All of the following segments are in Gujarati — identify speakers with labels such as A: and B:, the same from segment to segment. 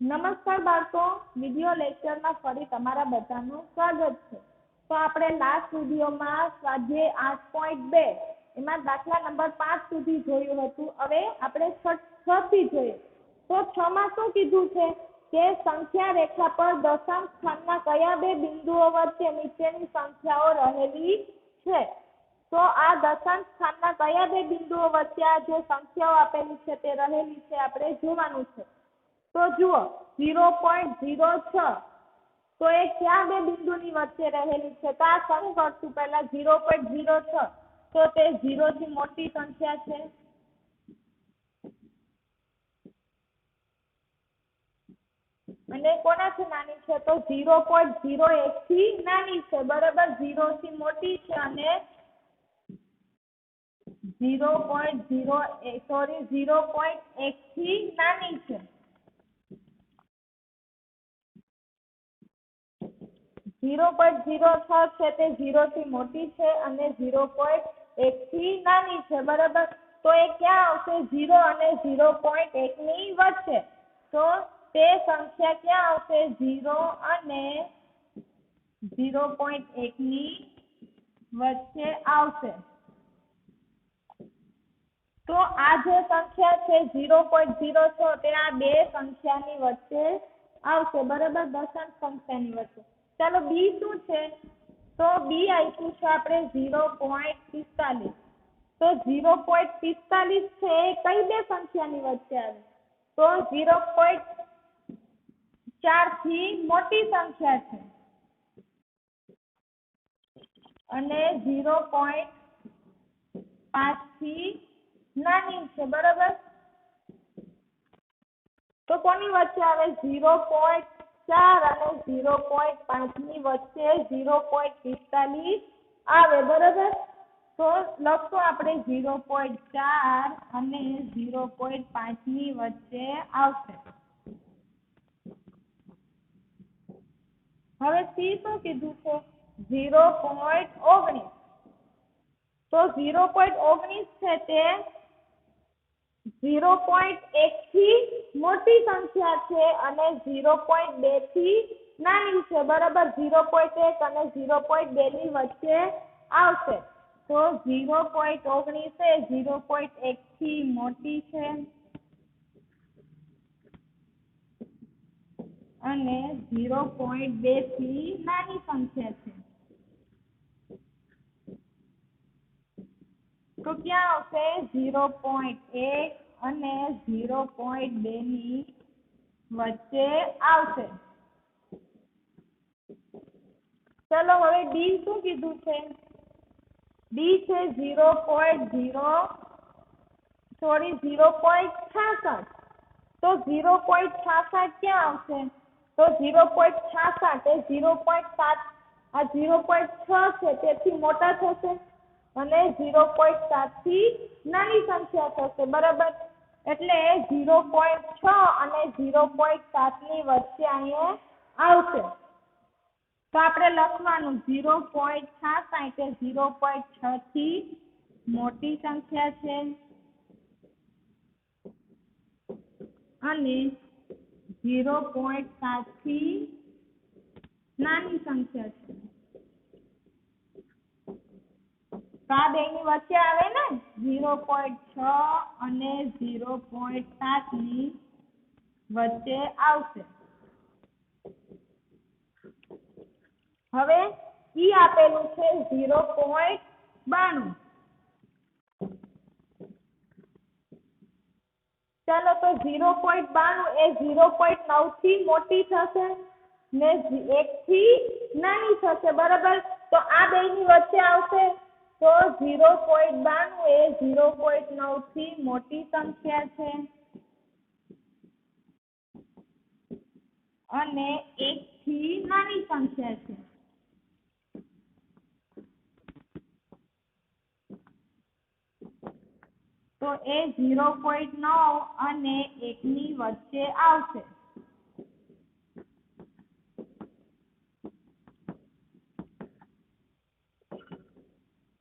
A: નમસ્કાર બાળકો, વિડિયો લેક્ચરમાં ફરી તમારા બધાનું સ્વાગત છે। તો આપણે લાસ્ટ વિડિયોમાં સ્વાધ્યાય 8.2 એમાં દાખલા નંબર 5 સુધી જોયું હતું। હવે આપણે 6 થી જોઈએ। તો 6 માં શું કીધું છે કે સંખ્યા રેખા પર દશાંશ સ્થાનના કયા બે બિંદુઓ વચ્ચે નીચેની સંખ્યાઓ રહેલી છે। તો આ દશાંશ સ્થાનના કયા બે બિંદુઓ વચ્ચે આ જે સંખ્યાઓ આપેલી છે તે રહેલી છે આપણે જોવાનું છે। તો જુઓ 0.06 તો એ ક્યાં બે બિંદુની વચ્ચે રહેલી છે। તો આ શું કરશું, પહેલા 0.06 તો તે 0 થી મોટી સંખ્યા છે અને કોનાથી નાની છે તો 0.01 થી નાની છે, બરાબર। 0 થી મોટી છે અને 0.1 થી નાની છે। 0.06 છે તે 0 થી મોટી છે અને 0.1 થી નાની છે, બરાબર। તો એ ક્યાં આવશે, 0 અને 0.1 ની વચ્ચે। તો તે સંખ્યા ક્યાં આવશે, 0 અને 0.1 ની વચ્ચે આવશે। તો આ જે સંખ્યા છે 0.06 તે આ બે સંખ્યાની વચ્ચે આવશે, બરાબર, દશાંશ સંખ્યાની વચ્ચે। ચાલો બી શું છે, તો બી આપ્યું છે આપણે 0.45 તો 0.45 છે એ કઈ બે સંખ્યાની વચ્ચે આવે, તો 0.4 થી મોટી સંખ્યા છે અને 0.5 થી નાની છે, બરાબર। તો કોની વચ્ચે આવે, 0.4 અને 0.5 ની વચ્ચે 0.45 આવે, બરાબર। તો લખો આપણે 0.4 અને 0.5 ની વચ્ચે આવશે। હવે સી શું કીધું છે, 0.19 તો 0.19 છે તે 0.1 થી મોટી સંખ્યા છે અને 0.2 થી નાની છે, બરાબર। 0.1 અને 0.2 ની વચ્ચે આવશે। તો 0.19 એ 0.1 થી મોટી છે અને 0.2 થી નાની સંખ્યા છે। તો ક્યાં આવશે, 0.1 અને 0.2 ની વચ્ચે આવશે। ચલો હવે ડી શું કીધું છે, ડી છે 0.66 તો 0.66 ક્યાં આવશે, તો 0.66 એ 0.7 આ 0.6 છે તેથી મોટા થશે અને 0.7 થી નાની સંખ્યા થશે, બરાબર। એટલે 0.6 અને 0.7 ની વચ્ચે અહીંયા આવશે। તો આપણે લખવાનું 0.66 એ 0.6 થી મોટી સંખ્યા છે અને 0.7 થી નાની સંખ્યા છે। તો આ બેની વચ્ચે આવે ને, 0.6 અને 0.7 ની વચ્ચે આવશે। હવે ઈ આપેલું છે 0.92 ચાલો તો 0.92 એ 0.9 થી મોટી થશે ને 1 થી નાની થશે, બરાબર। તો આ બેની વચ્ચે આવશે। તો 0.92 એ 0.9 થી મોટી સંખ્યા છે અને 1 થી નાની સંખ્યા છે। તો એ 0.9 અને 1 ની વચ્ચે આવશે।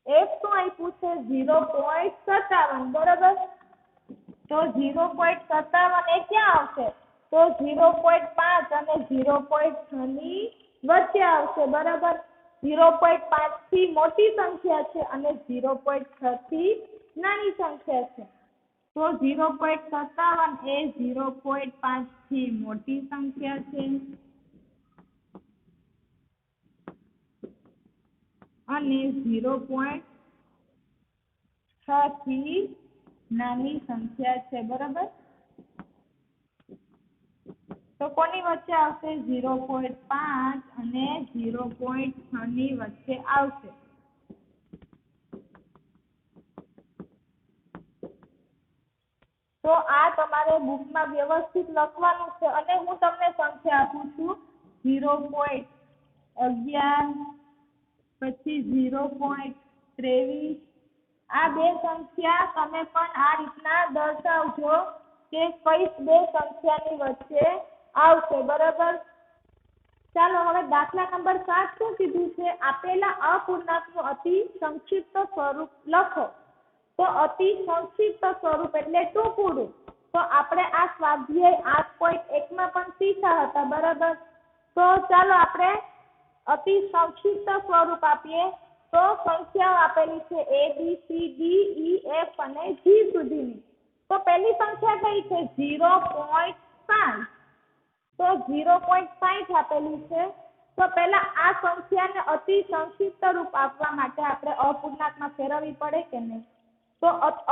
A: એક શું આપ્યું છે 0.57, બરાબર। તો 0.57 એ ક્યાં આવશે, તો 0.5 અને 0.6 ની વચ્ચે આવશે બરાબર. 0.5 થી મોટી સંખ્યા છે અને 0.6 થી નાની સંખ્યા છે. તો 0.57 એ 0.5 થી મોટી સંખ્યા છે અને 0.6 થી નાની સંખ્યા છે બરાબર. તો કોની વચ્ચે આવશે? 0.5 અને 0.6 ની વચ્ચે આવશે. તો આ તમારે બુકમાં વ્યવસ્થિત લખવાનું છે અને હું તમને સંખ્યા આપું છું 0.11 પછી 0.23. આ બે સંખ્યા તમે પણ આ રીતના દર્શાવજો કે કઈ બે સંખ્યાની વચ્ચે આવશે બરાબર. ચાલો હવે દાખલા નંબર 7 શું કીધું છે? આપેલા અપૂર્ણાંકનું અતિ સંક્ષિપ્ત સ્વરૂપ લખો. તો અતિ સંક્ષિપ્ત સ્વરૂપ એટલે ટૂંકું. તો આપણે આ સ્વાધ્યાય 8.1 માં પણ શીખ્યા હતા બરાબર. તો ચાલો આપણે અતિ સંક્ષિપ્ત સ્વરૂપ આપીએ. તો સંખ્યાઓ આપેલી છે A B C D E F અને G સુધીની. તો પહેલી સંખ્યા કઈ છે? 0.5. તો 0.5 આપેલી છે. તો પહેલા આ સંખ્યાને અતિ સંક્ષિપ્ત રૂપ આપવા માટે આપણે અપૂર્ણાંકમાં ફેરવવી પડે કે નહીં? તો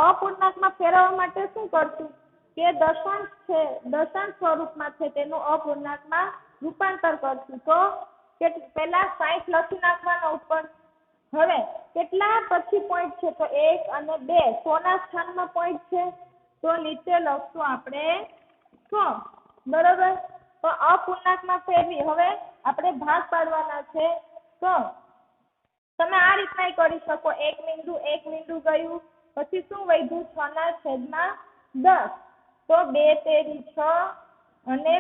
A: અપૂર્ણાંકમાં ફેરવવા માટે શું કરશું કે દશાંશ છે, દશાંશ સ્વરૂપમાં છે તેનું અપૂર્ણાંકમાં રૂપાંતર કરશું. તો પહેલા 60 લખી નાખવાના ઉપર. હવે કેટલા પછી પોઈન્ટ છે? તો 1 અને 2 100 ના સ્થાનમાં પોઈન્ટ છે. તો નીચે લખશું આપણે 100 બરાબર. તો અપૂર્ણાંકમાં ફેરવી હવે આપણે ભાગ પાડવાના છે. તો તમે આ રીતના કરી શકો. એક મીંડું ગયું, પછી શું વધ્યું? 6/10. તો 2 તેરી 6 અને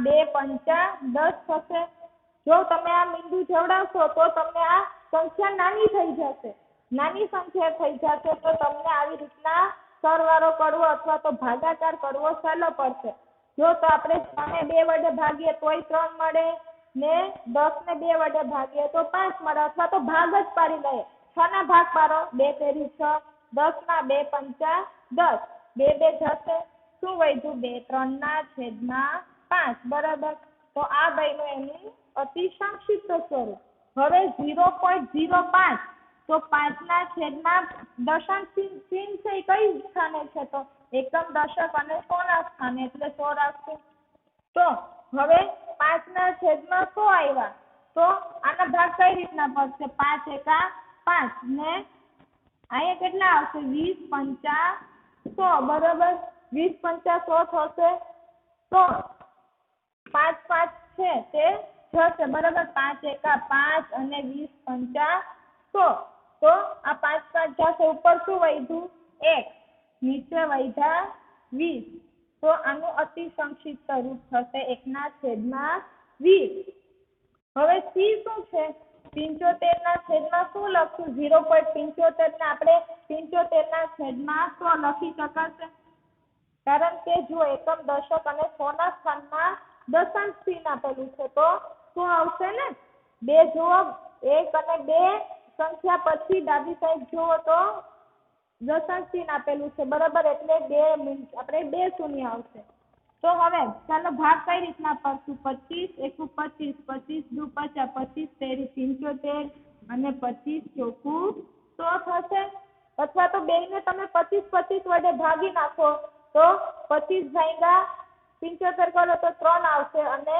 A: 2 પંચા 10 થશે. જો તમે આ મીંડું જોડાવશો તો તમને આ સંખ્યા નાની થઈ જશે. નાની સંખ્યા થઈ જશે તો તમને આવી રીતના સરવાળો કરવો અથવા તો ભાગાકાર કરવો સહેલો પડશે. જો તો આપણે 6 ને 2 વડે ભાગીએ તોય 3 મળે ને 10 ને 2 વડે ભાગીએ તો 5 મળે, અથવા તો ભાગ જ પાડી લઈએ. 6 ના ભાગ પાડો. 2 તેરી 6, 10 ના 2 પંચા 10, 2 2 જશે. શું વધ્યું? 2 3/5 બરાબર. તો આ બન્યું એનું અતિ સંક્ષિપ્ત સ્વરૂપ. હવે 0.05. તો 5/10 ચિહ્ન છે એ કઈ સ્થાને છે? તો એકમ દશક અને 100 ના સ્થાને, એટલે 100 રાખશું. તો હવે 5/100 આવ્યા. તો આના ભાગ કઈ રીતના પડશે? 5 એકા 5 ને અહીંયા કેટલા આવશે? 20 પંચા 100 બરાબર. 20 પંચા 100 થશે. તો 5 5 છે તે જશે બરાબર. 5 એકા 5 અને 20 પંચા 100. તો આ 5 5 જશે. ઉપર શું વધ્યું? 1. નીચે વધ્યા 20. તો આનું અતિ સંક્ષિપ્ત રૂપ થશે 1/20. હવે સી શું છે? 75/100 શું લખશું? 0.75 ને આપણે 75/100 લખી શકાશે. કારણ કે જો એકમ દશક અને 100 ના સ્થાનમાં દશાંશ ચિહ્ન આપેલું છે તો શું આવશે ને? 2 જુઓ, 1 અને 2 સંખ્યા પછી ડાબી સાઈડ જુઓ તો દશાંશ ચિહ્ન આપેલું છે બરાબર. એટલે આપણે 2 શૂન્ય આવશે. તો હવે ચાલો ભાગ કઈ રીતના પડશું? 25 એકુ 25, 25 દુ 50, 25 તેરી 75 અને 25 ચોકું 100 થશે. અથવા તો બેયને તમે 25 25 વડે ભાગી નાખો તો 25 ભાગ્યા 75 કરો તો 3 આવશે અને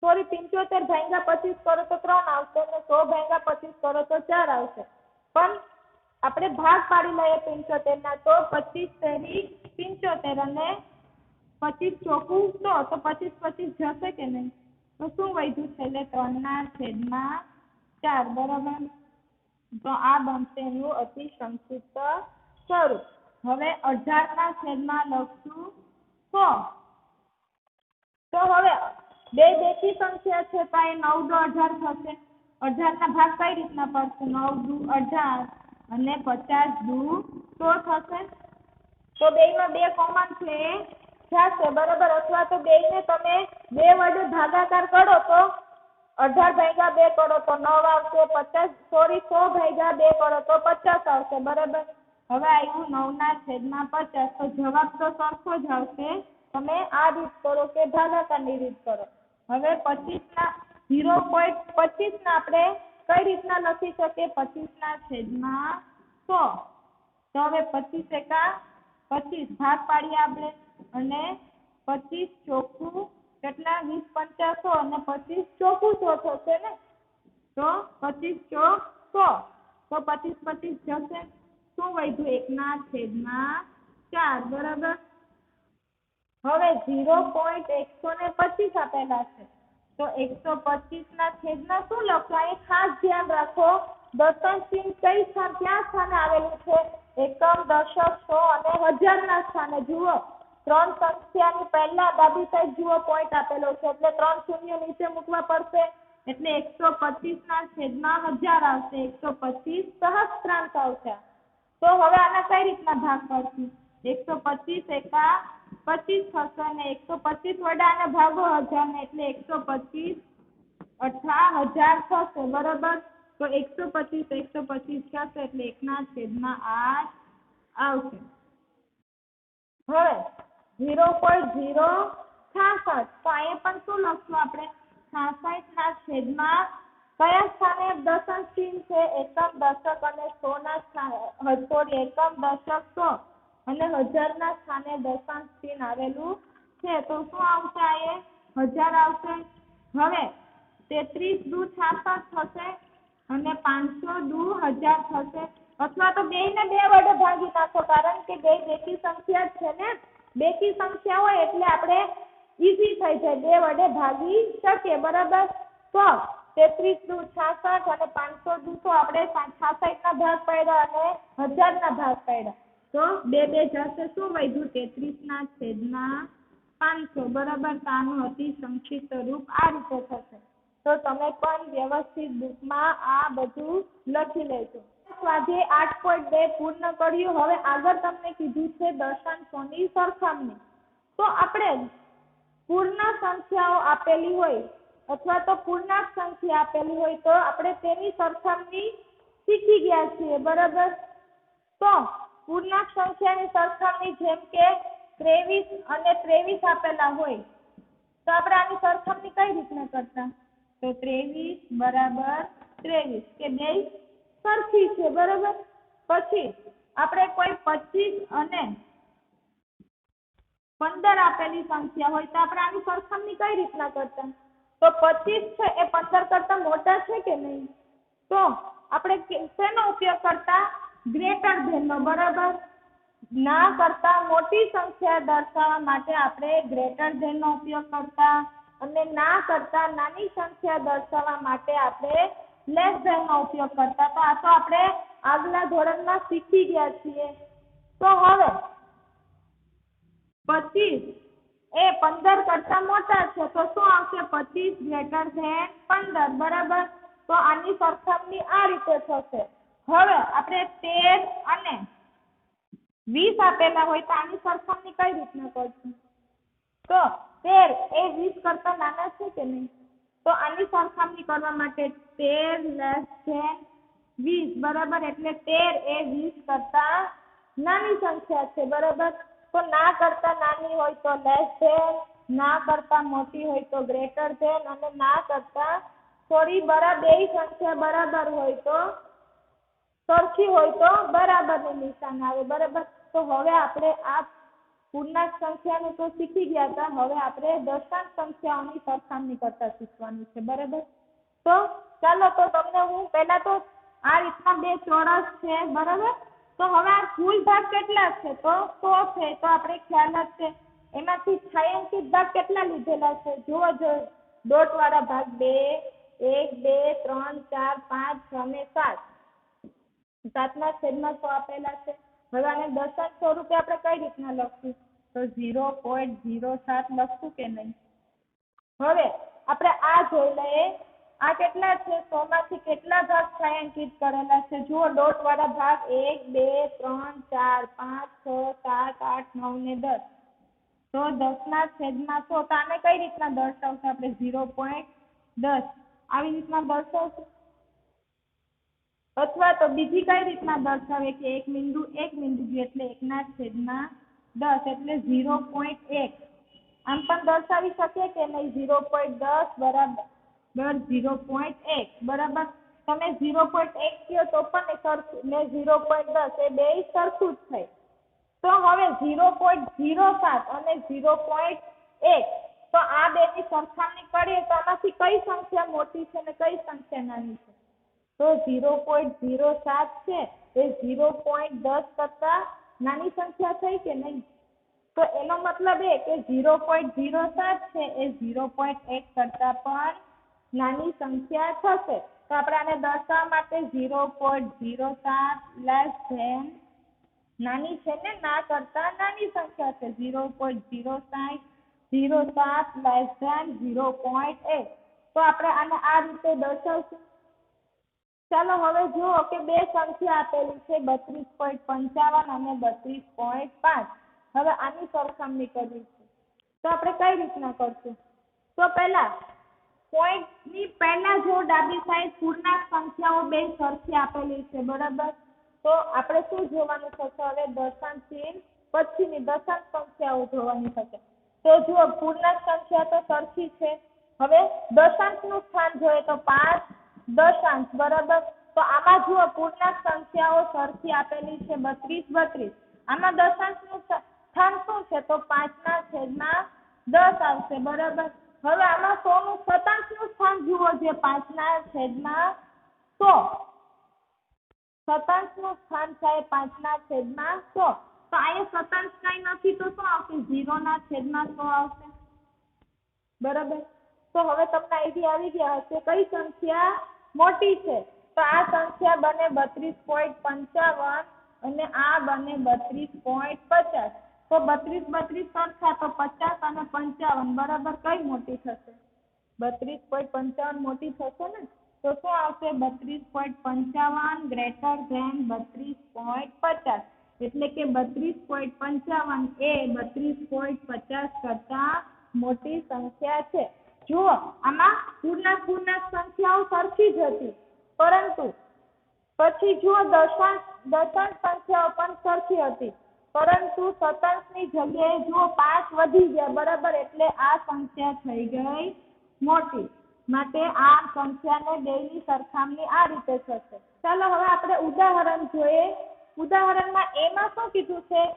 A: 75 ભાગ્યા 25 કરો તો 3 આવશે અને 100 ભાગ્યા 25 કરો તો 4 આવશે. પણ આપણે ભાગ પાડી લઈએ 75 ના. તો 25 તેરી 75 અને 25 ચોકું 100. તો 25 25 જશે કે નહીં? તો શું વધ્યું? છેલ્લે 3/4 બરાબર. તો આ બનશે એનું અતિ સંક્ષિપ્ત સ્વરૂપ. હવે 18/100 લખશું 100. તો હવે બે બેકી સંખ્યા છે તો એ 9 દુ 18 થશે. 18 ના ભાગ કઈ રીતના પડશે? 9 દુ 18 અને 50 દુ 100 થશે. તો બેયમાં 2 કોમન છે થશે બરાબર, અથવા તો બેયને તમે 2 વડે ભાગાકાર કરો તો 18 / 2 કરો તો 9 આવશે, 50 સોરી 100 / 2 કરો તો 50 આવશે બરાબર. હવે આવ્યું 9/50, તો જવાબ તો સરખો જ આવશે. તમે આ રીત કરો કે ભાગાકારની રીત કરો. હવે 0.25 ને આપણે કઈ રીતના લખી શકીએ? 25/100. તો હવે 25 એકા 25 ભાગ પાડીએ આપણે, અને 25 ચોખ્ખું કેટલા? 20 × 100 અને 25 ચોખ્ખું 100 થશે ને? તો 25 ચોક 100. તો 25 જશે. શું વધ્યું? 1/4 બરાબર. હવે 0.125 આપેલા છે, તો 125/100 શું લખવાય? ખાસ ધ્યાન રાખો, દશાંશ ચિહ્ન ક્યાં સ્થાને આવેલું છે? એકમ, દશક, સો અને હજારના સ્થાને. જુઓ, 3 સંખ્યાની પહેલા ડાબી સાઈડ જુઓ પોઈન્ટ આપેલો છે, એટલે 3 શૂન્ય નીચે મૂકવા પડશે, એટલે 125/1000 આવશે. 125 સહસ્ત્રાંક આવશે. તો હવે આના કઈ રીતના ભાગ પડશે? 125 એકા 25 થશે, અને 125 વડે આને ભાગો 1000 ને, એટલે 125 18,000 થશે બરાબર. તો 125 થશે, એટલે 1/8 આવશે. હવે 0.066, તો અહીંયા પણ શું લખશું આપણે? 66/, કયા સ્થાને દશાંશ ચિહ્ન છે? એકમ, દશક અને 100 ના સ્થાને. એકમ, દશક, 100 અને 1000 ના સ્થાને દશાંશ ચિહ્ન આવેલું છે. તો શું આવશે? આ 1000 આવશે. હવે 33 દુ 66 થશે, અને 500 દુ 1000 થશે. અથવા તો બેયને 2 વડે ભાગી નાખો, કારણ કે બે બેકી સંખ્યા છે ને. બેકી સંખ્યા હોય એટલે આપણે ઈઝી થઈ જાય, 2 વડે ભાગી શકીએ બરાબર. તો 33 દુ 66 અને 500 દુ 100, આપણે 66 ના ભાગ પાડ્યા અને 1000 ના ભાગ પાડ્યા, તો 2 જશે. શું વધ્યું? 33/500 બરાબર. તો આનું અતિ સંક્ષિપ્ત રૂપ આ રીતે થશે. તો તમે પણ વ્યવસ્થિત બુકમાં આ બધું લખી લેજો. સ્વાધ્યાય 8.2 પૂર્ણ કર્યું. હવે આગળ તમને કીધું છે દશાંશોની સરખામણી. તો આપણે પૂર્ણ સંખ્યાઓ આપેલી હોય અથવા તો પૂર્ણાંક સંખ્યા આપેલી હોય તો આપણે તેની સરખામણી શીખી ગયા છીએ બરાબર. તો પૂર્ણાંક સંખ્યાની સરખામણી, જેમ કે 23 અને 23 આપેલા હોય તો આપણે આની સરખામણી કઈ રીતના કરતા? તો 23 બરાબર 23, કે બે સરખી છે બરાબર. પછી આપણે કોઈ 25 અને 15 આપેલી સંખ્યા હોય તો આપણે આની સરખામણી કઈ રીતના કરતા? તો 25 છે એ 15 કરતા મોટા છે કે નહીં? તો આપણે શેનો ઉપયોગ કરતા? ગ્રેટર ધેનનો બરાબર. ના કરતા મોટી સંખ્યા દર્શાવવા માટે આપણે ગ્રેટર ધેનનો ઉપયોગ કરતા, અને ના કરતા નાની સંખ્યા દર્શાવવા માટે આપણે લેસ ધેનનો ઉપયોગ કરતા. તો આ તો આપણે આગલા ધોરણમાં શીખી ગયા છીએ. તો હવે 25 એ 15 કરતા મોટા છે, તો શું આવશે? 25 > 15 બરાબર. તો આની સરખામણી આ રીતે થશે. હવે આપણે 13 અને 20 આપેલા હોય તો આની સરખામણી કઈ રીતના કરશું? તો 13 એ 20 કરતા નાના છે કે નહીં? તો આની સરખામણી કરવા માટે 13 < 20 બરાબર, એટલે 13 એ 20 કરતા નાની સંખ્યા છે બરાબર. તો ના કરતા નાની હોય તો લેસ ધેન, ના કરતા મોટી હોય તો ગ્રેટર ધેન, અને ના કરતા થોડી બરાબર બે સંખ્યા બરાબર હોય તો સરખી હોય તો બરાબરનું નિશાન આવે બરાબર. તો હવે આપણે આ પૂર્ણાંક સંખ્યાનું તો શીખી ગયા હતા. હવે આપણે દશાંશ સંખ્યાઓની સરખામણી કરતા શીખવાનું છે બરાબર. તો ચાલો, તો તમને હું પહેલા તો આ રીતના બે ચોરસ છે બરાબર. તો હવે આ કુલ ભાગ કેટલા છે? તો 100 છે. તો આપણે ખ્યાલ જ છે એમાંથી છાयांકિત ભાગ કેટલા લીધેલા છે? જુઓ, ડોટ વાળા ભાગ 2, 1, 2, 3, 4, 5, 6 અને 7. 7/100 આપેલા છે. હવે આને દશાંશ સ્વરૂપે આપણે કઈ રીતના લખશું? તો 0.07 લખશું કે નહીં? હવે આપણે આ જોઈ લઈએ. આ કેટલા છે? 100 માંથી કેટલા ભાગ છાयांકિત કરેલા છે? જુઓ, ડોટ વાળા ભાગ 1, 2, 3, 4, 5, 6, 7, 8, 9 ને 10. તો 10/100 તો આને કઈ રીતના દર્શાવશું આપણે 0.10 આવી રીતના દર્શાવશું અથવા તો બીજી કઈ રીતના દર્શાવે કે એક બિંદુ એટલે 1/10 એટલે 0.1 આમ પણ દર્શાવી શકીએ કે નહીં 0.10 બરાબર 0.1 બરાબર તમે 0.1 કહો તો પણ એ સરખું ને 0.10 એ બે સરખું જ થાય તો હવે 0.07 અને 0.1 તો આ બેની સરખામણી કરીએ તો આમાંથી કઈ સંખ્યા મોટી છે અને કઈ સંખ્યા નાની છે તો 0.07 છે એ 0.10 કરતા નાની સંખ્યા થઈ કે નહીં તો એનો મતલબ એ કે 0.07 છે એ 0.1 કરતા પણ નાની સંખ્યા થશે તો આપણે આને દર્શાવવા માટે 0.07 લેસ ધેન નાની છે ને ના કરતા નાની સંખ્યા છે 0.07 લેસ ધેન 0.1 તો આપણે આને આ રીતે દર્શાવશું ચાલો હવે જુઓ કે બે સંખ્યા આપેલી છે 32.55 અને 32.5 હવે આની સરખામણી કરવી છે તો આપણે કઈ રીતના કરશું તો પહેલા પોઈન્ટની પહેલા જો ડાબી સાઈડ પૂર્ણાંક સંખ્યાઓ બે સરખી આપેલી છે બરાબર તો આપણે શું જોવાનું થશે હવે દશાંશ ચિહ્ન પછીની દશાંશ સંખ્યાઓ જોવાની થશે તો જુઓ પૂર્ણાંક સંખ્યા તો સરખી છે હવે દશાંશનું સ્થાન જોઈએ તો 5 દશાંશ બરાબર તો આમાં જુઓ પૂર્ણાંક સંખ્યાઓ સરખી આપેલી છે 32 આમાં દશાંશનું સ્થાન શું છે તો 5/10 આવશે બરાબર હવે આમાં 100 નું શતાંશનું સ્થાન જુઓ જે 5/100 શતાંશનું સ્થાન છે 5/100 તો અહીંયા શતાંશ કઈ નથી તો શું આવશે 0/100 આવશે બરાબર તો હવે તમને આઈડિયા આવી ગયા હશે કઈ સંખ્યા મોટી છે તો આ સંખ્યા બને 32.55 અને આ બને 32.50 તો 32 સરખા તો 50 અને 55 બરાબર કઈ મોટી થશે 32.55 મોટી થશે ને તો શું આવશે 32.55 ગ્રેટર ધેન 32.50 એટલે કે 32.55 એ 32.50 કરતા મોટી સંખ્યા છે જુઓ આમાં પૂર્ણાંક સંખ્યાઓ સરખી જ હતી પરંતુ પછી જુઓ દશાંશ સંખ્યાઓ પણ સરખી હતી પરંતુ શતાંશની જગ્યાએ જુઓ 5 વધી ગયા બરાબર એટલે આ સંખ્યા થઈ ગઈ મોટી માટે આ સંખ્યાને બેની સરખામણી આ રીતે થશે ચાલો હવે આપણે ઉદાહરણ જોઈએ ઉદાહરણમાં એમાં શું કીધું છે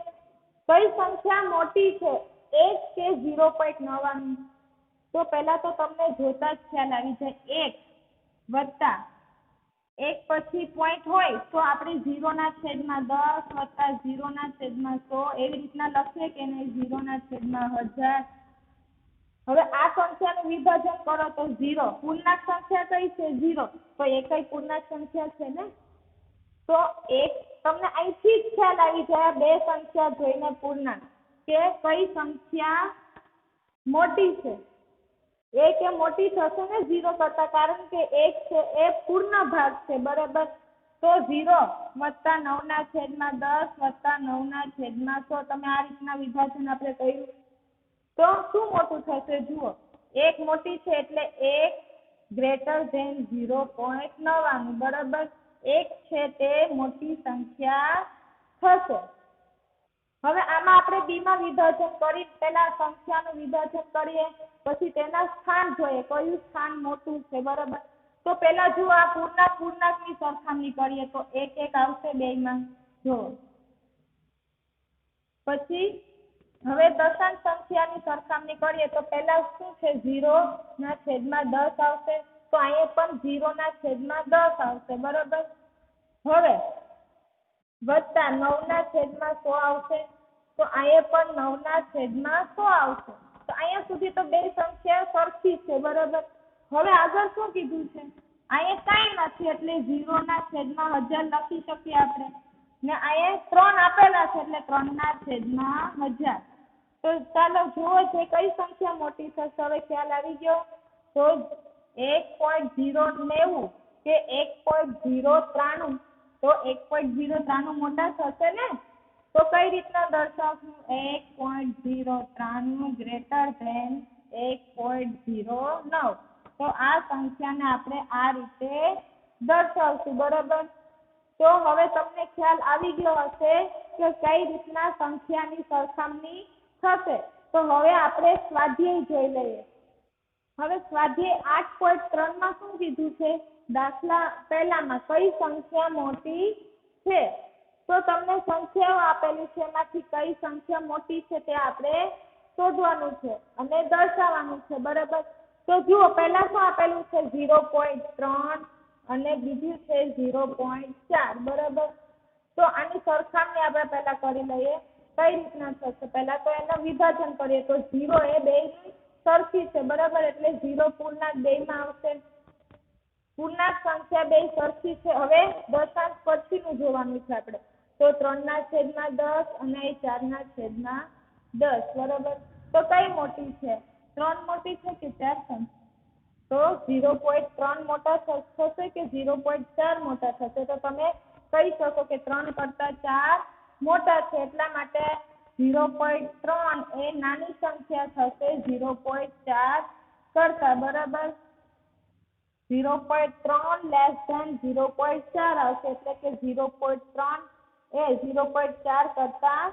A: કઈ સંખ્યા મોટી છે 1 કે 0.99 તો પહેલા તો તમને જોતા જ ખ્યાલ આવી જાય 1 વત્તા 1 પછી પોઈન્ટ હોય તો આપણે 0/10 વત્તા 0/100 એવી રીતના લખીએ કે નહીં 0/1000 હવે આ સંખ્યાનું વિભાજન કરો તો 0 પૂર્ણાંક સંખ્યા કઈ છે 0 તો એ કઈ પૂર્ણાંક સંખ્યા છે ને તો એક તમને અહીંથી જ ખ્યાલ આવી જાય બે સંખ્યા જોઈને પૂર્ણાંક કે કઈ સંખ્યા મોટી છે એક એ મોટી થશે ને 0 કરતા કારણ કે 1 છે એ પૂર્ણ ભાગ છે બરાબર તો 0 વત્તા 9/10 વત્તા 9/100 તમે આ રીતના વિભાજન આપણે કર્યું તો શું મોટું થશે જુઓ 1 મોટી છે એટલે 1 ગ્રેટર ધેન 0.99 બરાબર 1 છે તે મોટી સંખ્યા થશે હવે આમાં આપણે બીમાં વિભાજન કરી પહેલા સંખ્યાનું વિભાજન કરીએ પછી તેના સ્થાન જોઈએ કયું સ્થાન મોટું છે બરાબર તો પહેલા જો આ પૂર્ણાંકની સરખામણી કરીએ તો 1 આવશે બેયમાં જો પછી હવે દશાંશ સંખ્યાની સરખામણી કરીએ તો પહેલા શું છે 0/10 આવશે તો અહીંયા પણ 0/10 આવશે બરાબર હવે વત્તા 9/100 આવશે તો અહીંયા પણ 9/100 આવશે તો અહીંયા સુધી તો બે સંખ્યા સરખી છે બરાબર હવે આગળ શું કીધું છે અહીંયા કઈ નથી એટલે 0/1000 લખી શકીએ આપણે ને અહીંયા 3 આપેલા છે એટલે 3/1000 તો ચાલો જુઓ છે કઈ સંખ્યા મોટી થશે હવે ખ્યાલ આવી ગયો તો 1.090 કે 1.093 તો 1.093 મોટા થશે ને તો કઈ રીતના દર્શાવશું? 1.093 ગ્રેટર ધેન 1.09. તો આ સંખ્યાને આપણે આ રીતે દર્શાવશું. બરાબર. તો હવે તમને ખ્યાલ આવી ગયો હશે કે કઈ રીતના સંખ્યાની સરખામણી થશે. તો હવે આપણે સ્વાધ્યાય જોઈ લઈએ. હવે સ્વાધ્યાય 8.3 માં શું કીધું છે? દાખલા પહેલામાં કઈ સંખ્યા મોટી છે? તો તમને સંખ્યાઓ આપેલી છે, એમાંથી કઈ સંખ્યા મોટી છે તે આપણે શોધવાનું છે અને દર્શાવવાનું છે. બરાબર. તો જુઓ, પહેલા શું આપેલું છે? 0.3 અને બીજું છે 0.4. બરાબર. તો આની સરખામણી આપણે પહેલા કરી લઈએ. કઈ રીતના થશે? પહેલા તો એનું વિભાજન કરીએ તો 0 એ બેયની સરખી છે. બરાબર. એટલે 0 પૂર્ણાંક બેયમાં આવશે. પૂર્ણાંક સંખ્યા બે સરખી છે. હવે દશાંશ પછીનું જોવાનું છે આપણે. તો 3/10 અને 4/10. બરાબર. તો કઈ મોટી છે? 3 મોટી છે કે 4? તો 0.3 મોટા થશે કે 0.4 મોટા થશે? તો તમે કહી શકો કે 3 કરતા 4 મોટા છે. એટલા માટે 0.3 એ નાની સંખ્યા થશે 0.4 કરતા. બરાબર. 0.3 લેસ ધેન 0.4 આવશે. એટલે કે 0.3 એ 0.4 કરતા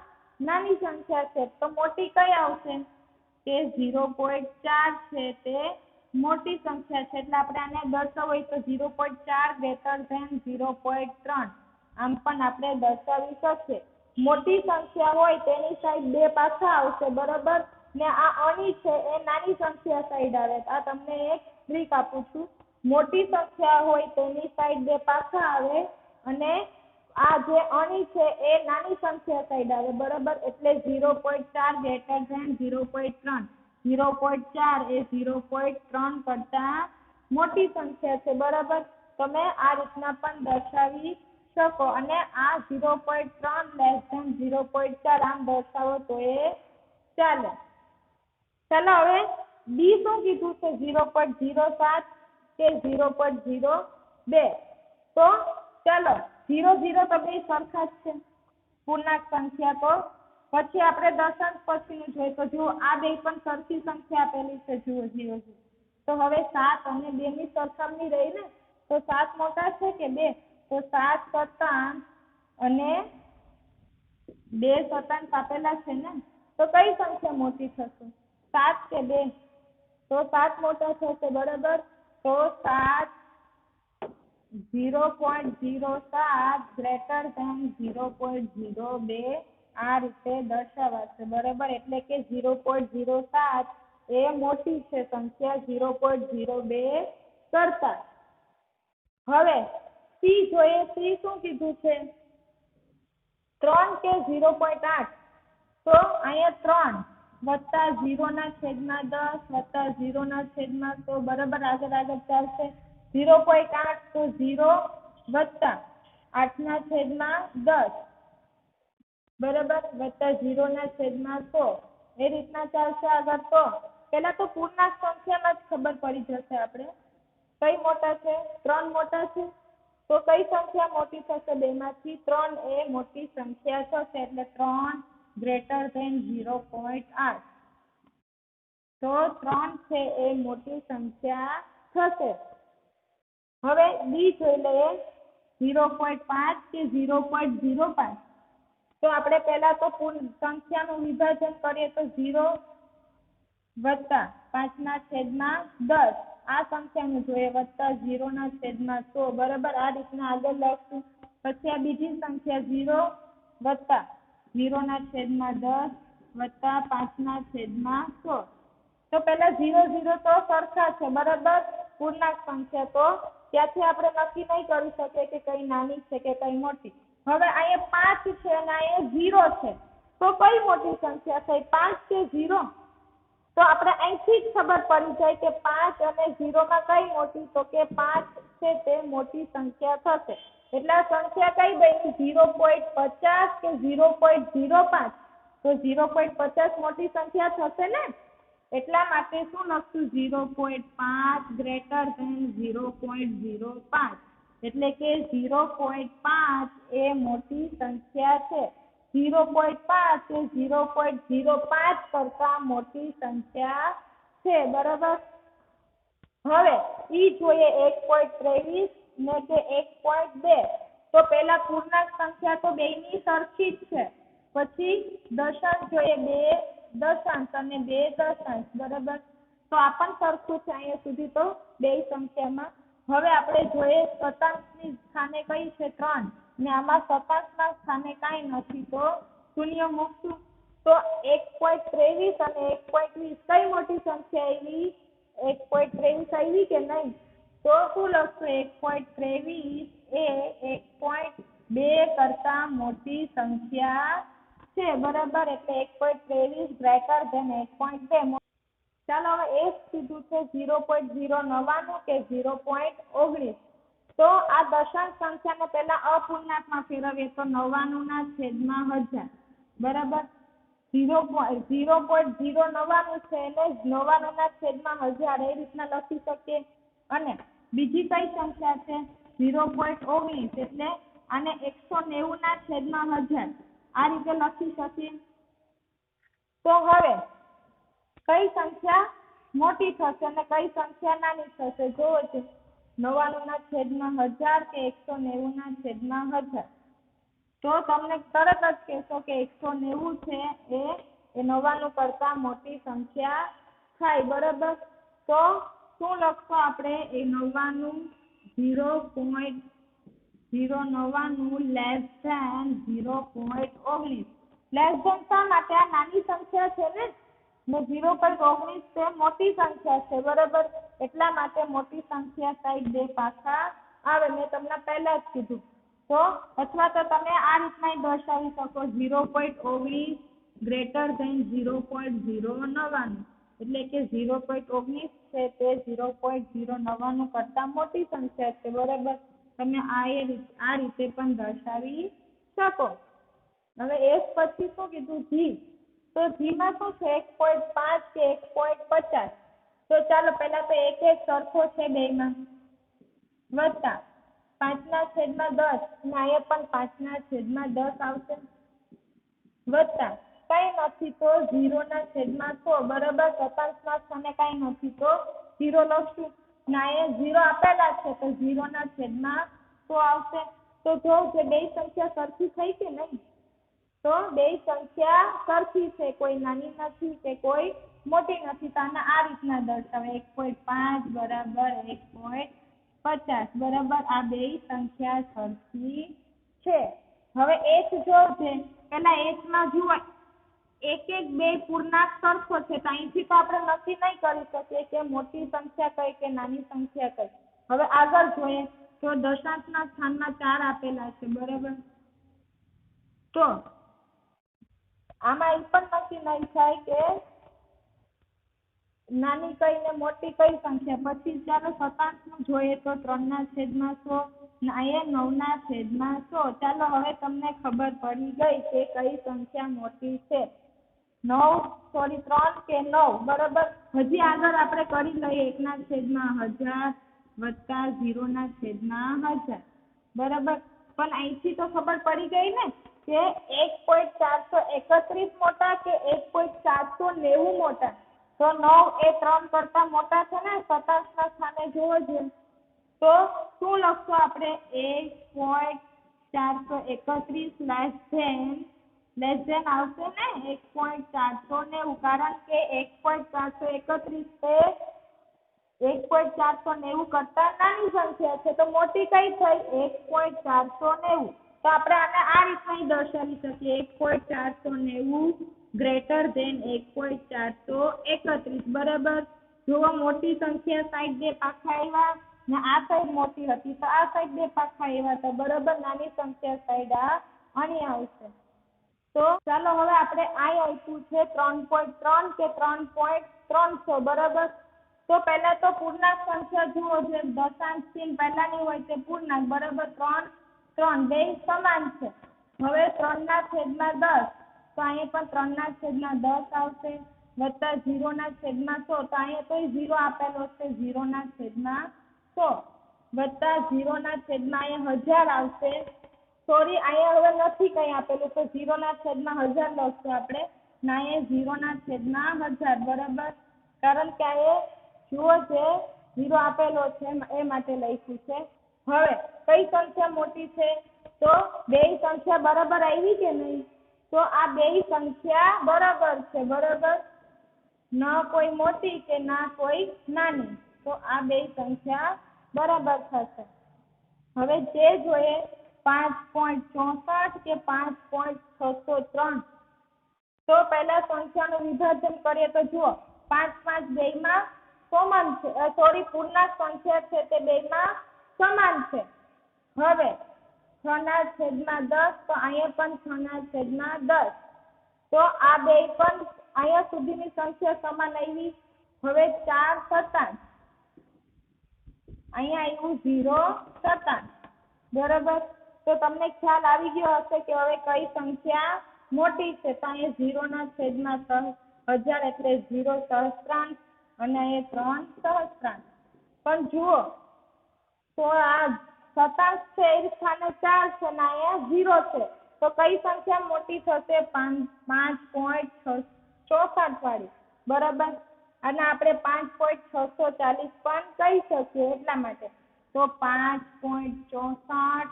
A: નાની સંખ્યા છે. તો મોટી કઈ આવશે? કે 0.4 છે તે મોટી સંખ્યા છે. એટલે આપણે આને દર્શાવવું હોય તો 0.4 ગ્રેટર ધેન 0.3. આમ પણ આપણે દર્શાવી શકીએ. મોટી સંખ્યા હોય તેની સાઈડ બે પાછા આવશે. બરાબર. ને આ અણી છે એ નાની સંખ્યા સાઈડ આવે. આ તમને એક ટ્રીક આપું છું. મોટી સંખ્યા હોય તેની સાઈડ બે પાછા આવે અને આ જે અણી છે એ નાની સંખ્યા સાઈડ આવે. બરાબર. એટલે 0.4 ગ્રેટર ધેન 0.3. 0.4 એ 0.3 કરતા મોટી સંખ્યા છે. બરાબર. તમે આ રીતના પણ દર્શાવી શકો અને આ 0.3 લેસ ધેન 0.4 આમ દર્શાવો તો એ ચાલે. ચાલો હવે બી શું કીધું છે? 0.07 કે 0.02. તો ચાલો 0 તો બે સરખા જ છે પૂર્ણાંક સંખ્યા. તો પછી આપણે દશાંશ પછીનું જોઈએ તો જુઓ, આ બે પણ સરખી સંખ્યા આપેલી છે. જુઓ 0. તો હવે 7 અને 2 ની સરખામણી રહી ને. તો 7 મોટા છે કે 2? તો 7 શતાંશ અને 2 શતાંશ આપેલા છે ને. તો કઈ સંખ્યા મોટી થશે? 7 કે 2? તો 7 મોટા થશે. બરાબર. તો 7 0.07 ગ્રેટર ધેન 0.02 આ રીતે દર્શાવાશે. બરાબર. એટલે કે 0.07 એ મોટી છે સંખ્યા 0.02 કરતા. હવે સી જોઈએ. સી શું કીધું છે? 3 કે 0.8? તો અહીંયા 3 વત્તા 0/10 વત્તા 0/100. બરાબર. આગળ ચાલશે. 0.8 તો 0 વત્તા 8/10. બરાબર. વત્તા 0/100. એ રીતના ચાલશે આગળ. તો પેલા તો પૂર્ણાંક સંખ્યામાં જ ખબર પડી જશે આપણે કઈ મોટા છે. 3 મોટા છે. તો કઈ સંખ્યા મોટી થશે? બેમાંથી 3 એ મોટી સંખ્યા થશે. એટલે 3 ગ્રેટર ધેન 0.8. તો 3 છે એ મોટી સંખ્યા થશે. હવે બી જોઈ લઈએ. 0.5 કે 0.05? તો આપણે પહેલા તો સંખ્યાનું વિભાજન કરીએ તો 0 વત્તા 5/10 આ સંખ્યાનું જોઈએ વત્તા 0/100. બરાબર. આ રીતના આગળ લખશું. પછી આ બીજી સંખ્યા 0 વત્તા 0/10 વત્તા 5/100. તો પહેલા 0 તો સરખા છે. બરાબર. પૂર્ણાંક સંખ્યા. તો ત્યાંથી આપણે નક્કી નહીં કરી શકીએ કે કઈ નાની છે કે કઈ મોટી. હવે અહીંયા 5 છે અને અહીંયા 0 છે. તો કઈ મોટી સંખ્યા થઈ? 5 કે 0? તો આપણે અહીંથી જ ખબર પડી જાય કે 5 અને 0માં કઈ મોટી? તો કે 5 છે તે મોટી સંખ્યા થશે. એટલે આ સંખ્યા કઈ બની? 0.50 કે 0.05? તો 0.50 મોટી સંખ્યા થશે ને. એટલા માટે શું લખશું? 0.5 ગ્રેટર ધેન 0.05. એટલે કે 0.5 એ મોટી સંખ્યા છે. 0.5 એ 0.05 કરતા મોટી સંખ્યા છે. બરાબર. હવે ઈ જોઈએ 1.23 ને કે 1.2. તો પેલા પૂર્ણાંક સંખ્યા તો બેયની સરખી જ છે. પછી દશાંશ જોઈએ 2 દશાંશ અને 2 દશાંશ. બરાબર. તો આ પણ સરખું છે અહીંયા સુધી તો બેય સંખ્યામાં. હવે આપણે જોઈએ શતાંશની સ્થાને કઈ છે 3 ને આમાં શતાંશના સ્થાને કાંઈ નથી તો શૂન્ય મૂકશું. તો 1.23 અને 1.20 કઈ મોટી સંખ્યા આવી? 1.23 આવી કે નહીં? તો શું લખશું? 1.23 એ 1.2 કરતા મોટી સંખ્યા છે. બરાબર. એટલે 1.23 ગ્રેટર ધેન 1.2. ચાલો હવે એ કીધું છે 0.099 કે 0.19. તો આ દશાંશ સંખ્યાને પહેલા અપૂર્ણાંકમાં ફેરવીએ તો 99/1000. બરાબર. 0.099 છે એટલે 99/1000 એ રીતના લખી શકીએ. અને બીજી કઈ સંખ્યા છે 0.19 એટલે આને 190/1000 આ રીતે લખી શકીએ. તો હવે કઈ સંખ્યા મોટી થશે અને કઈ સંખ્યા નાની થશે? જોવો છે 99/1000 કે 190/1000. તો તમને તરત જ કહેશો કે 190 છે એ 99 કરતા મોટી સંખ્યા થાય. બરાબર. તો શું લખશો આપણે? એ 99 0.099 લેસ ધેન 0.19. લેસ ધેન શા માટે? આ નાની સંખ્યા છે ને 0.19 તે મોટી સંખ્યા છે. બરાબર. એટલા માટે મોટી સંખ્યા સાઈડ 2 પાછા આવે. મેં તમને પહેલા જ કીધું. તો અથવા તો તમે આ રીતના દર્શાવી શકો 0.19 ગ્રેટર ધેન 0.099. એટલે કે 0.19 છે તે 0.099 કરતા મોટી સંખ્યા છે. બરાબર. તમે આ રીતે પણ દર્શાવી શકો. હવે એ પછી શું કીધું? જી. તો જીમાં શું છે 1.5 કે 1.50. તો ચાલો પહેલા તો એક સરખો છે બેયમાં. વત્તા 5/10 અને અહીંયા પણ 5/10 આવશે. વત્તા કઈ નથી તો 0/100. બરાબર. શતાંશના સ્થાને કઈ નથી તો 0 લખશું. ને અહીંયા 0 આપેલા છે તો 0/100 આવશે. તો જો કે બેય સંખ્યા સરખી થઈ કે નહીં? તો બેય સંખ્યા સરખી છે. કોઈ નાની નથી કે કોઈ મોટી નથી. તો આને આ રીતના દર્શાવે 1.5 બરાબર 1.50. બરાબર. આ બેય સંખ્યા સરખી છે. હવે h જો છે પેલા h માં જુઓ એક બે પૂર્ણાંક સરખો છે. તો અહીંથી તો આપણે નક્કી નહીં કરી શકીએ કે મોટી સંખ્યા કઈ કે નાની સંખ્યા કઈ. હવે આગળ જોઈએ તો દશાંશના સ્થાનમાં 4 આપેલા છે. બરાબર. તો આમાં એ પણ નક્કી નહીં થાય કે નાની કઈ ને મોટી કઈ સંખ્યા. પછી ચાલો શતાંશનું જોઈએ તો 3/100 ને અહીંયા 9/100. ચાલો હવે તમને ખબર પડી ગઈ કે કઈ સંખ્યા મોટી છે. 3 કે 9. બરાબર. હજી આગળ આપણે કરી લઈએ 1/1000 વત્તા 0/1000. બરાબર. પણ અહીંથી તો ખબર પડી ગઈ ને કે 1.431 મોટા કે 1.490 મોટા. તો 9 એ 3 કરતા મોટા છે ને? શતાંશના સ્થાને જોવો જોઈએ તો શું લખશું આપણે? 1.431 લેસ ધેન આવશે ને 1.490. કારણ કે 1.431 એ 1.490 કરતા નાની સંખ્યા છે. તો મોટી કઈ થઈ? 1.490. તો આપણે આને આ રીતના દર્શાવી શકીએ 1.490 ગ્રેટર ધેન 1.431. બરાબર. જો મોટી સંખ્યા સાઈડ 2 પાછા આવ્યા ને આ સાઈડ મોટી હતી તો આ સાઈડ 2 પાછા આવ્યા હતા. બરાબર. નાની સંખ્યા સાઈડ આ અહીં આવશે. તો ચાલો હવે આપણે આ આપ્યું છે 3.3 કે 3.300. બરાબર. તો પહેલા તો પૂર્ણાંક સંખ્યા જુઓ જે દશાંશ ચિહ્ન પહેલાની હોય તે પૂર્ણાંક. બરાબર. 3 બે સમાન છે. હવે 3/10 તો અહીંયા પણ 3/10 આવશે. વત્તા 0/100. તો અહીંયા તો 0 આપેલો છે 0/100. વત્તા 0/1000 આવશે. સોરી, અહીંયા હવે નથી કંઈ આપેલું, તો 0/1000 લખશું આપણે. ના એ 0/1000, બરાબર. કારણ કે આ જુઓ છે 0 આપેલો છે એ માટે લખ્યું છે. હવે કઈ સંખ્યા મોટી છે? તો બે સંખ્યા બરાબર આવી કે નહીં? તો આ બે સંખ્યા બરાબર છે, બરાબર. ન કોઈ મોટી કે ના કોઈ નાની, તો આ બે સંખ્યા બરાબર થશે. હવે જે જોઈએ 5.64 કે 5.603, તો પહેલા સંખ્યાનું વિભાજન કરીએ તો જુઓ 5 5 બેયમાં કોમન છે, સોરી પૂર્ણાંક સંખ્યા છે તે બેયમાં સમાન છે. હવે 6/10, તો અહીંયા પણ 6/10, તો આ બે પણ અહીંયા સુધીની સંખ્યા સમાન આવી. હવે 4 27, અહીંયા આવ્યું 0 27, બરાબર. તો તમને ખ્યાલ આવી ગયો હશે કે હવે કઈ સંખ્યા મોટી છે. તો અહીંયા 0/1000 એટલે 0 સહસ્ત્રાંશ અને અહીંયા 3 સહસ્ત્રાંશ. પણ જુઓ તો આ 27 છે એ સ્થાને 4 છે ને અહીંયા 0 છે, તો કઈ સંખ્યા મોટી થશે? 5.64 વાળી, બરાબર. અને આપણે 5.640 પણ કહી શકીએ એટલા માટે. તો 5.64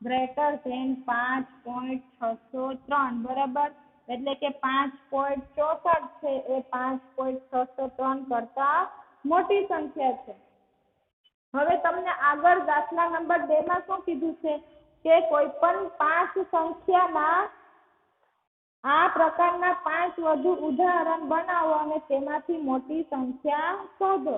A: ગ્રેટર ધેન 5.603, બરાબર. એટલે કે 5.64 છે એ 5.603 કરતા મોટી સંખ્યા છે. હવે તમને આગળ દાખલા નંબર 2 માં શું કીધું છે કે કોઈ પણ 5 સંખ્યાના આ પ્રકારના 5 વધુ ઉદાહરણ બનાવો અને તેમાંથી મોટી સંખ્યા શોધો.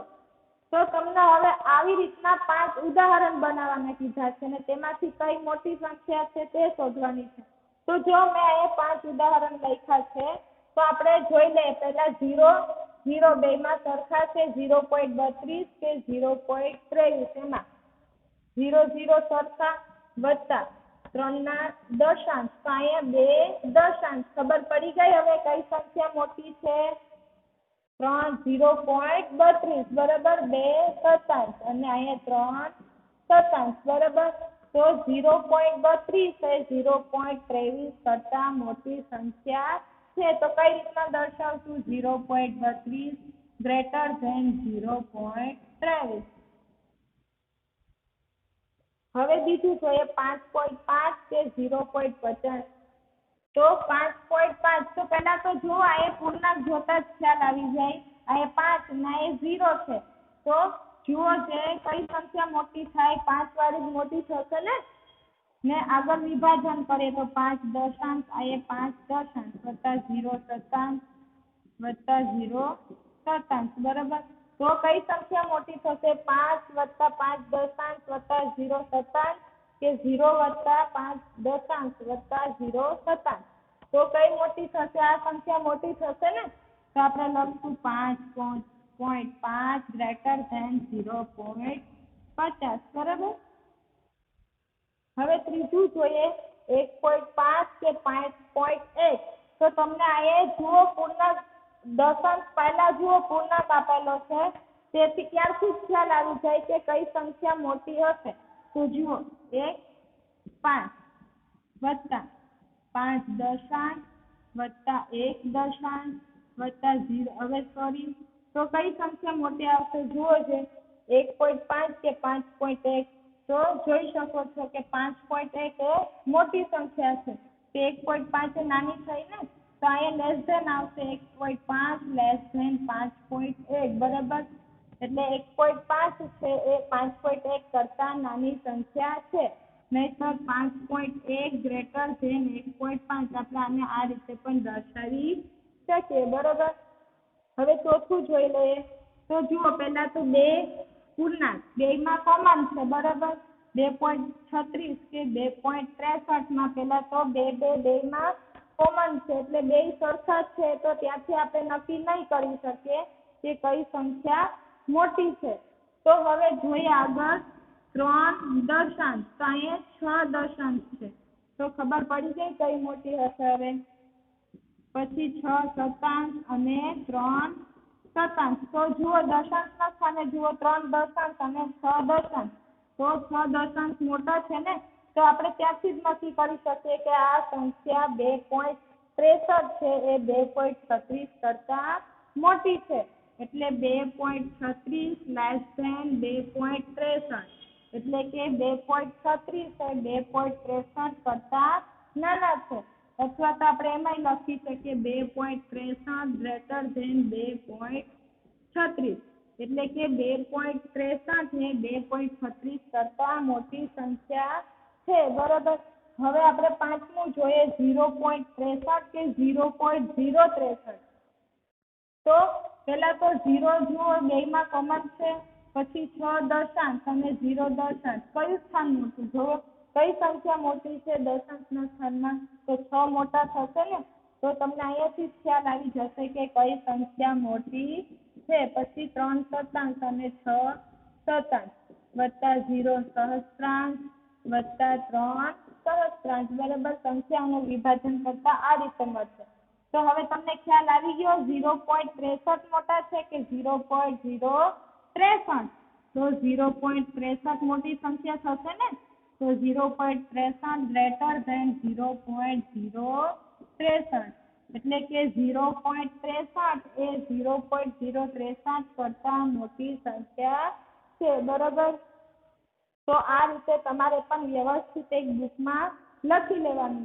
A: તો તમને હવે આવી રીતના 5 ઉદાહરણ બનાવવાના કીધા છે અને તેમાંથી કઈ મોટી સંખ્યા છે તે શોધવાની છે. તો જો મેં અહીંયા 5 ઉદાહરણ લખ્યા છે, તો આપણે જોઈ લઈએ. પહેલા 0 બેયમાં સરખા છે, 0.32 કે 0.23, એમાં 0 સરખા વત્તા 3 દશાંશ, તો અહીંયા 2 દશાંશ. ખબર પડી ગઈ હવે કઈ સંખ્યા મોટી છે? 0.32, બરાબર. 2 સતાંશ અને અહીંયા 3 સતાંશ, બરાબર. તો 0.32 એ 0.23 કરતા મોટી સંખ્યા છે. તો કઈ રીતના દર્શાવશું? 0.32 ગ્રેટર ધેન 0.23. હવે બીજું જોઈએ 5.5 કે 0.50. તો 5.5, તો પહેલા તો જો આ પૂર્ણાંક જોતા જ ખ્યાલ આવી જાય. આ 5 ના એ 0 છે, તો જુઓ છે કઈ સંખ્યા મોટી થાય? 5 વાળી જ મોટી થશે ને આગળ વિભાજન કરીએ તો 5 દશાંશ, આ 5 દશાંશ વત્તા 0 સતાંશ વત્તા 0 સતાંશ, બરાબર. તો કઈ સંખ્યા મોટી થશે? 5 વત્તા 5 દશાંશ વત્તા 0 સતાંશ કે 0 વત્તા 5 દશાંશ વત્તા 0 સતાંશ. તો કઈ મોટી થશે? આ સંખ્યા મોટી થશે ને. તો આપણે લખશું 5.5 ગ્રેટર ધેન 0.50, બરાબર. હવે ત્રીજું જોઈએ 1.5 કે 5.1. તો તમને આ જુઓ પૂર્ણાંક દશાંશ પહેલા જુઓ પૂર્ણાંક આપેલો છે, તેથી ત્યારથી જ ખ્યાલ આવી જાય કે કઈ સંખ્યા મોટી હશે. તો જુઓ 1 5 વત્તા 5 દશાંશ વત્તા 1 દશાંશ વત્તા 0. હવે સોરી, તો કઈ સંખ્યા મોટી આવશે? જુઓ છે 1.5 કે 5.1. તો જોઈ શકો છો કે 5.1 એ મોટી સંખ્યા છે, તે 1.5 એ નાની થઈ ને. તો અહીંયા લેસ ધેન આવશે 1.5 લેસ ધેન 5.1, બરાબર. એટલે 1.5 છે એ 5.1 કરતા નાની સંખ્યા છે. નહીંતર 5.1 ગ્રેટર ધેન 1.5 આપણે આને આ રીતે પણ દર્શાવી શકીએ, બરાબર. હવે ચોથું જોઈ લઈએ. તો જુઓ પહેલા તો બે પૂર્ણાંક બેયમાં કોમન છે, બરાબર. 2.36 કે 2.63 માં પહેલા તો બેયમાં કોમન છે એટલે બે સરખા છે. તો ત્યાંથી આપણે નક્કી નહીં કરી શકીએ કે કઈ સંખ્યા મોટી છે. તો હવે જોઈએ આગળ 3 દશાંશ, તો અહીંયા 6 દશાંશ છે. તો ખબર પડી ગઈ કઈ મોટી હશે. હવે પછી 6 સતાંશ અને 3 સતાંશ. તો જુઓ દશાંશના સ્થાને જુઓ 3 દશાંશ અને 6 દશાંશ. તો 6 દશાંશ મોટા છે ને, તો આપણે ત્યાંથી જ નક્કી કરી શકીએ કે આ સંખ્યા 2.63 છે એ 2.36 કરતા મોટી છે. એટલે 2.36 લેસ ધેન 2.63 એટલે કે 2.36 એ 2.63 કરતા નાના છે. અથવા તો આપણે એમાંય લખી શકીએ 2.63 ગ્રેટર ધેન 2.36 એટલે કે 2.63 એ 2.36 કરતા મોટી સંખ્યા છે. બરોબર. હવે આપણે પાંચમું જોઈએ 0.63 કે 0.063. તો પહેલા તો 0 જુઓ, બેયમાં કોમન છે. પછી 6 દશાંશ અને 0 દશાંશ. કયું સ્થાન મોટું? જુઓ કઈ સંખ્યા મોટી છે દશાંશના સ્થાનમાં? તો 6 મોટા થશે ને. તો તમને અહીંયાથી જ ખ્યાલ આવી જશે કે કઈ સંખ્યા મોટી છે. પછી 3 સતાંશ અને 6 સતાંશ વત્તા 0 સહસ્ત્રાંશ વત્તા 3 સહસ્ત્રાંશ. બરાબર. સંખ્યાઓનું વિભાજન કરતા આ રીતે મળશે. તો હવે તમને ખ્યાલ આવી ગયો 0.63 મોટા છે કે 0.063? તો 0.63 મોટી સંખ્યા થશે ને. તો 0.63 ગ્રેટર ધેન 0.063 એટલે કે 0.63 એ 0.063 કરતા મોટી સંખ્યા છે. બરોબર. તો આ રીતે તમારે પણ વ્યવસ્થિત એક બુકમાં લખી લેવાનું.